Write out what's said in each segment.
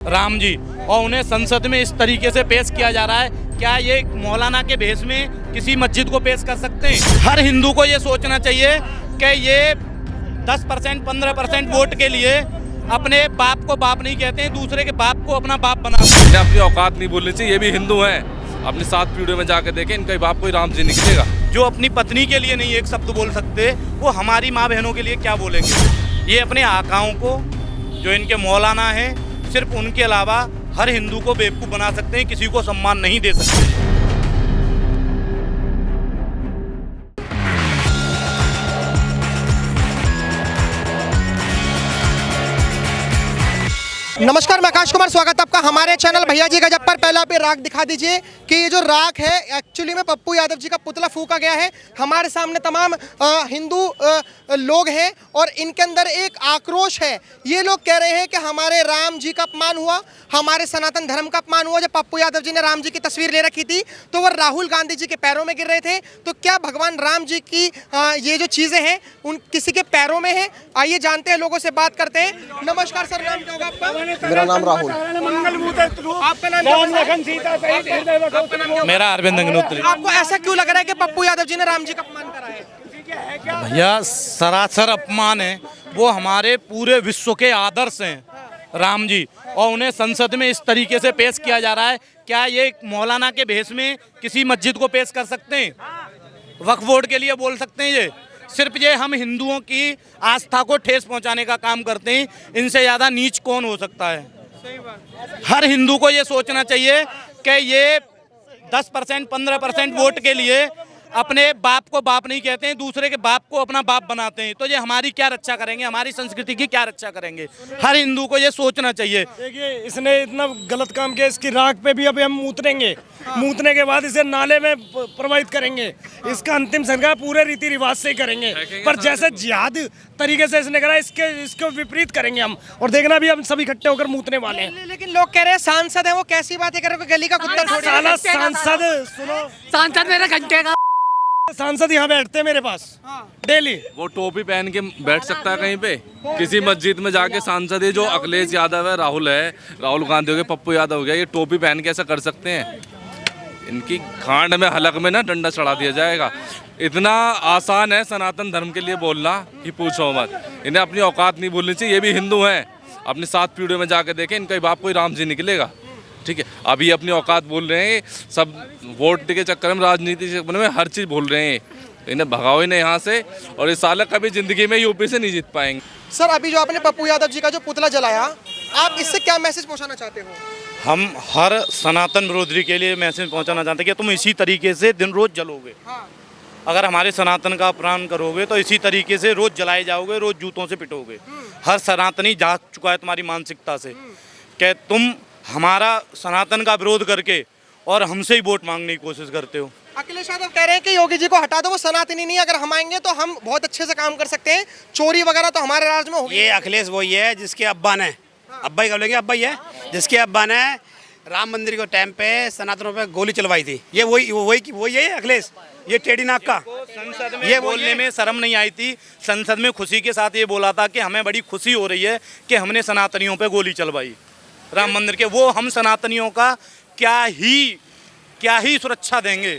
राम जी और उन्हें संसद में इस तरीके से पेश किया जा रहा है। क्या ये मौलाना के भेष में किसी मस्जिद को पेश कर सकते हैं? हर हिंदू को ये सोचना चाहिए कि ये 10% 15% वोट के लिए अपने बाप को बाप नहीं कहते हैं, दूसरे के बाप को अपना बाप बनाते हैं। अपनी औकात नहीं बोलनी चाहिए। ये भी हिंदू हैं, अपनी 7 पीढ़ियों में जाकर देखें, इनका बाप कोई राम जी निकलेगा। जो अपनी पत्नी के लिए नहीं एक शब्द बोल सकते, वो हमारी माँ बहनों के लिए क्या बोलेंगे? ये अपने आकाओं को, जो इनके मौलाना हैं, सिर्फ उनके अलावा हर हिंदू को बेवकूफ़ बना सकते हैं, किसी को सम्मान नहीं दे सकते। नमस्कार, मैं आकाश कुमार, स्वागत है आपका हमारे चैनल भैया जी गजब पर। पहले आप ये राख दिखा दीजिए कि ये जो राख है एक्चुअली में पप्पू यादव जी का पुतला फूंका गया है। हमारे सामने तमाम हिंदू लोग हैं और इनके अंदर एक आक्रोश है। ये लोग कह रहे हैं कि हमारे राम जी का अपमान हुआ, हमारे सनातन धर्म का अपमान हुआ। जब पप्पू यादव जी ने राम जी की तस्वीर ले रखी थी तो वह राहुल गांधी जी के पैरों में गिर रहे थे। तो क्या भगवान राम जी की ये जो चीज़ें हैं उन किसी के पैरों में हैं? आइए जानते हैं, लोगों से बात करते हैं। नमस्कार सर, नाम क्या होगा आपका? मेरा नाम राहुल। आपका नाम? मेरा अरविंद अग्निहोत्री। आपको ऐसा क्यों लग रहा है कि पप्पू यादव जी ने राम जी का अपमान करा है? भैया सरासर अपमान है। वो हमारे पूरे विश्व के आदर्श हैं, राम जी, और उन्हें संसद में इस तरीके से पेश किया जा रहा है। क्या ये मौलाना के भेष में किसी मस्जिद को पेश कर सकते हैं? वक्फ बोर्ड के लिए बोल सकते हैं? ये सिर्फ ये हम हिंदुओं की आस्था को ठेस पहुंचाने का काम करते हैं। इनसे ज़्यादा नीच कौन हो सकता है? सही बात। हर हिंदू को ये सोचना चाहिए कि ये 10% 15% वोट के लिए अपने बाप को बाप नहीं कहते हैं, दूसरे के बाप को अपना बाप बनाते हैं। तो ये हमारी क्या रक्षा करेंगे? हमारी संस्कृति की क्या रक्षा करेंगे? हर हिंदू को ये सोचना चाहिए। देखिए, इसने इतना गलत काम किया, इसकी राख पे भी अभी हम मूतनेंगे। मूतने के बाद इसे नाले में प्रवाहित करेंगे। इसका अंतिम संस्कार पूरे रीति रिवाज से ही करेंगे। पर जैसे जिहाद तरीके से इसने करा, इसके विपरीत करेंगे हम। और देखना भी हम सब इकट्ठे होकर मूतने वाले हैं। लेकिन लोग कह रहे हैं सांसद है वो, कैसी बातें कर रहे हो? गली का कुत्ता थोड़ी है। साला सांसद, सुनो, सांसद मेरे घंटे का सांसद यहाँ बैठते हैं मेरे पास डेली। वो टोपी पहन के बैठ सकता है कहीं पे? किसी मस्जिद में जाके सांसद है, जो अखिलेश यादव है, राहुल गांधी हो गया, पप्पू यादव हो गया, ये टोपी पहन के ऐसा कर सकते हैं? इनकी खांड में, हलक में ना डंडा चढ़ा दिया जाएगा। इतना आसान है सनातन धर्म के लिए बोलना कि पूछो मत। इन्हें अपनी औकात नहीं भूलनी चाहिए। ये भी हिंदू हैं, अपनी 7 पीढ़ियों में जाकर देखें, इनका बाप कोई राम जी निकलेगा। ठीक है, अभी अपनी औकात बोल रहे हैं, सब वोट के चक्कर में, राजनीति के चक्कर में हर चीज़ भूल रहे हैं। इन्हें भगाओ इन्हें यहाँ से, और इस साल कभी ज़िंदगी में यूपी से नहीं जीत पाएंगे। सर, अभी जो आपने पप्पू यादव जी का जो पुतला जलाया, आप इससे क्या मैसेज पहुंचाना चाहते हो? हम हर सनातन विरोधी के लिए मैसेज पहुंचाना चाहते हैं कि तुम इसी तरीके से दिन रोज जलोगे। अगर हमारे सनातन का अपमान करोगे तो इसी तरीके से रोज जलाए जाओगे, रोज जूतों से पिटोगे। हर सनातनी जाग चुका है तुम्हारी मानसिकता से कि तुम हमारा सनातन का विरोध करके और हमसे ही वोट मांगने की कोशिश करते हो। अखिलेश यादव कह रहे हैं कि योगी जी को हटा दो, वो सनातनी नहीं है, अगर हम आएंगे तो हम बहुत अच्छे से काम कर सकते हैं, चोरी वगैरह तो हमारे राज्य में होगी। ये अखिलेश वही है जिसके अब्बा ने, अब्बा ही बोलेंगे, अब्बा ही है जिसके अब्बा ने राम मंदिर के टाइम पे सनातनों पे गोली चलवाई थी। ये वही है अखिलेश, ये टेढ़ी नाक का। संसद में ये बोलने में शर्म नहीं आई थी। संसद में खुशी के साथ ये बोला था कि हमें बड़ी खुशी हो रही है कि हमने सनातनियों पे गोली चलवाई राम मंदिर के। वो हम सनातनियों का क्या ही सुरक्षा देंगे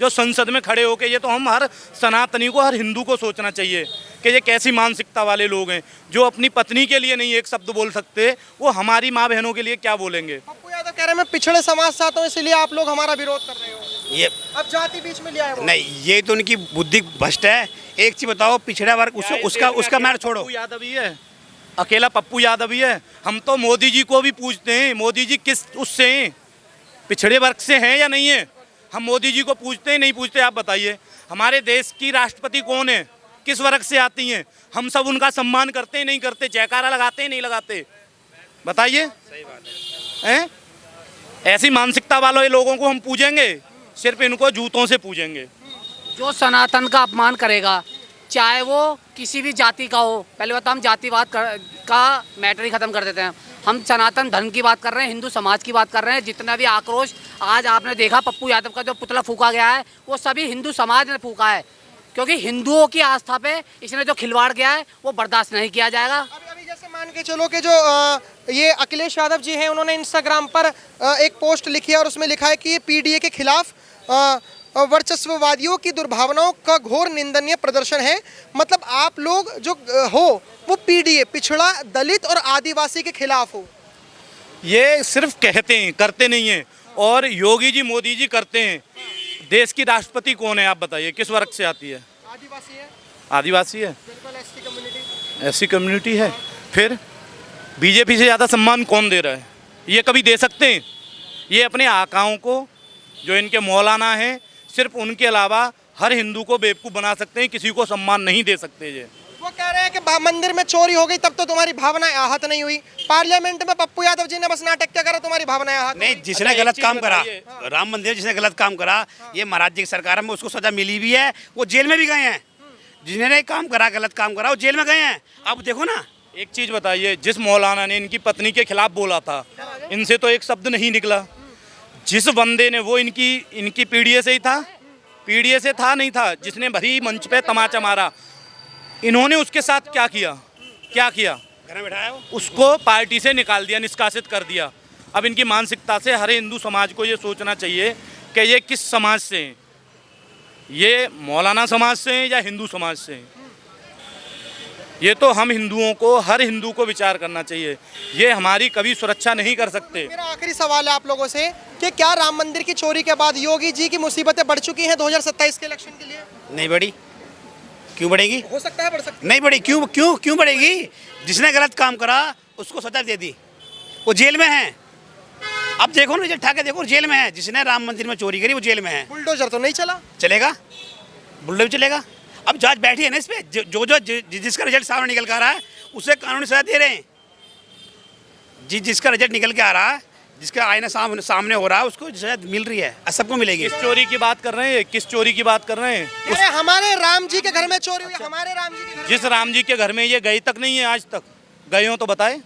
जो संसद में खड़े होके? ये तो हम हर सनातनी को, हर हिंदू को सोचना चाहिए कि ये कैसी मानसिकता वाले लोग हैं जो अपनी पत्नी के लिए नहीं एक शब्द बोल सकते, वो हमारी माँ बहनों के लिए क्या बोलेंगे? पप्पू यादव कह रहे हैं मैं पिछड़े समाज से आता हूँ, इसलिए आप लोग हमारा विरोध कर रहे हो। ये अब जाति बीच में लिया है वो। नहीं, ये तो उनकी बुद्धि भ्रष्ट है। एक चीज बताओ, पिछड़ा वर्ग उसका मैटर छोड़ो। पप्पू यादव ही है, अकेला पप्पू यादव ही है। हम तो मोदी जी को भी पूछते हैं, मोदी जी किस उससे हैं, पिछड़े वर्ग से हैं या नहीं है? हम मोदी जी को पूछते हैं, नहीं पूछते? आप बताइए, हमारे देश की राष्ट्रपति कौन है, किस वर्ग से आती हैं? हम सब उनका सम्मान करते हैं, नहीं करते? जयकारा लगाते हैं, नहीं लगाते? बताइए। सही बात है। ऐसी मानसिकता वाले लोगों को हम पूजेंगे? सिर्फ इनको जूतों से पूजेंगे। जो सनातन का अपमान करेगा, चाहे वो किसी भी जाति का हो, पहले बात हम जातिवाद का मैटर ही खत्म कर देते हैं। हम सनातन धर्म की बात कर रहे हैं, हिंदू समाज की बात कर रहे हैं। जितना भी आक्रोश आज आपने देखा, पप्पू यादव का जो पुतला फूंका गया है, वो सभी हिंदू समाज ने फूंका है, क्योंकि हिंदुओं की आस्था पे इसने जो खिलवाड़ किया है वो बर्दाश्त नहीं किया जाएगा। अभी जैसे मान के चलो कि जो ये अखिलेश यादव जी हैं, उन्होंने इंस्टाग्राम पर एक पोस्ट लिखी है और उसमें लिखा है कि ये पीडीए के खिलाफ वर्चस्ववादियों की दुर्भावनाओं का घोर निंदनीय प्रदर्शन है। मतलब आप लोग जो हो वो पीडीए, पिछड़ा, दलित और आदिवासी के खिलाफ हो। ये सिर्फ कहते हैं, करते नहीं हैं। और योगी जी, मोदी जी करते हैं। देश की राष्ट्रपति कौन है, आप बताइए, किस वर्ग से आती है? आदिवासी है, आदिवासी है, बिल्कुल एसटी कम्युनिटी। ऐसी कम्युनिटी है। फिर बीजेपी से ज़्यादा सम्मान कौन दे रहा है? ये कभी दे सकते हैं? ये अपने आकाओं को, जो इनके मौलाना हैं, सिर्फ उनके अलावा हर हिंदू को बेवकूफ़ बना सकते हैं, किसी को सम्मान नहीं दे सकते। ये वो कह रहे हैं कि मंदिर में चोरी हो गई तब तो तुम्हारी भावनाएं आहत नहीं हुई, पार्लियामेंट में पप्पू यादव जी ने बस नाटक क्या करा, तुम्हारी भावनाएं आहत नहीं, जिसने अच्छा, गलत एक चीज़ काम करा, बताइए। राम मंदिर जिसने गलत काम करा, ये महाराज जी की सरकार में उसको सजा मिली भी है, वो जेल में भी गए हैं। जिन्होंने काम करा, गलत काम करा, वो जेल में गए हैं। आप देखो ना, एक चीज़ बताइए, जिस मौलाना ने इनकी पत्नी के खिलाफ बोला था, इनसे तो एक शब्द नहीं निकला। जिस बंदे ने, वो इनकी पीडीए से ही था, पीडीए से था नहीं था, जिसने भरी मंच पे तमाचा मारा, इन्होंने उसके साथ क्या किया? क्या किया? घर में बैठाया वो। उसको पार्टी से निकाल दिया, निष्कासित कर दिया। अब इनकी मानसिकता से हर हिंदू समाज को ये सोचना चाहिए कि ये किस समाज से हैं, ये मौलाना समाज से हैं या हिंदू समाज से हैं। ये तो हम हिंदुओं को, हर हिंदू को विचार करना चाहिए। ये हमारी कभी सुरक्षा नहीं कर सकते। मेरा आखिरी सवाल है आप लोगों से कि क्या राम मंदिर की चोरी के बाद योगी जी की मुसीबतें बढ़ चुकी हैं 2027 के इलेक्शन के लिए? नहीं बढ़ी। क्यों बढ़ेगी? हो सकता है बढ़ सकती है। नहीं बढ़ी। क्यों क्यों क्यों बढ़ेगी? जिसने गलत काम करा उसको सजा दे दी, वो जेल में है। अब देखो ना, रिजल्ट ठाके देखो, जेल में है। जिसने राम मंदिर में चोरी करी वो जेल में है। बुलडोजर तो नहीं चला? चलेगा, बुल्डो भी चलेगा। अब जांच बैठी है ना इस पे, जिसका रिजल्ट सामने निकल के आ रहा है उसे कानूनी सजा दे रहे हैं। जिसका रिजल्ट निकल के आ रहा है, जिसका आईना सामने हो रहा है, उसको सजा मिल रही है, सबको मिलेगी। किस चोरी की बात कर रहे हैं? किस चोरी की बात कर रहे हैं? अरे हमारे राम जी के घर में चोरी हुई, हमारे राम जी के घर में। जिस राम जी के घर में ये गए तक नहीं है आज तक, गए हो तो बताए,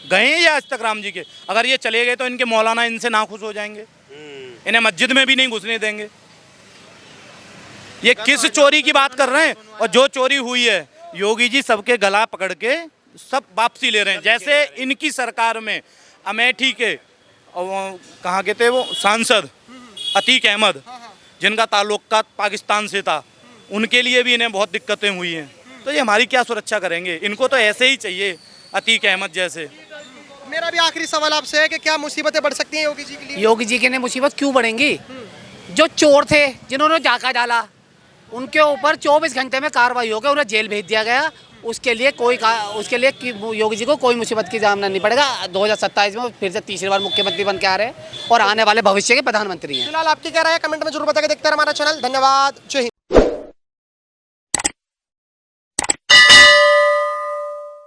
गए हैं ये आज तक राम जी के? अगर ये चले गए तो इनके मौलाना इनसे नाखुश हो जाएंगे, इन्हें मस्जिद में भी नहीं घुसने देंगे। ये किस चोरी की बात कर रहे हैं? और जो चोरी हुई है, योगी जी सबके गला पकड़ के सब वापसी ले रहे हैं। जैसे इनकी सरकार में अमेठी के, कहाँ के थे वो सांसद अतीक अहमद, जिनका ताल्लुक पाकिस्तान से था, उनके लिए भी इन्हें बहुत दिक्कतें हुई हैं। तो ये हमारी क्या सुरक्षा करेंगे? इनको तो ऐसे ही चाहिए, अतीक अहमद जैसे। मेरा भी आखिरी सवाल आपसे है कि क्या मुसीबतें बढ़ सकती हैं योगी जी के लिए? योगी जी के ने मुसीबत क्यों बढ़ेंगी? जो चोर थे, जिन्होंने डाका डाला, उनके ऊपर 24 घंटे में कार्रवाई हो गई, उन्हें जेल भेज दिया गया। उसके लिए योगी जी को कोई मुसीबत की सामना नहीं पड़ेगा। 2027 में फिर से तीसरी बार मुख्यमंत्री बन के आ रहे हैं और आने वाले भविष्य के प्रधानमंत्री हैं। फिलहाल आपकी क्या राय है? कमेंट में जरूर बता के देखते हैं हमारा चैनल। धन्यवाद, जय हिंद।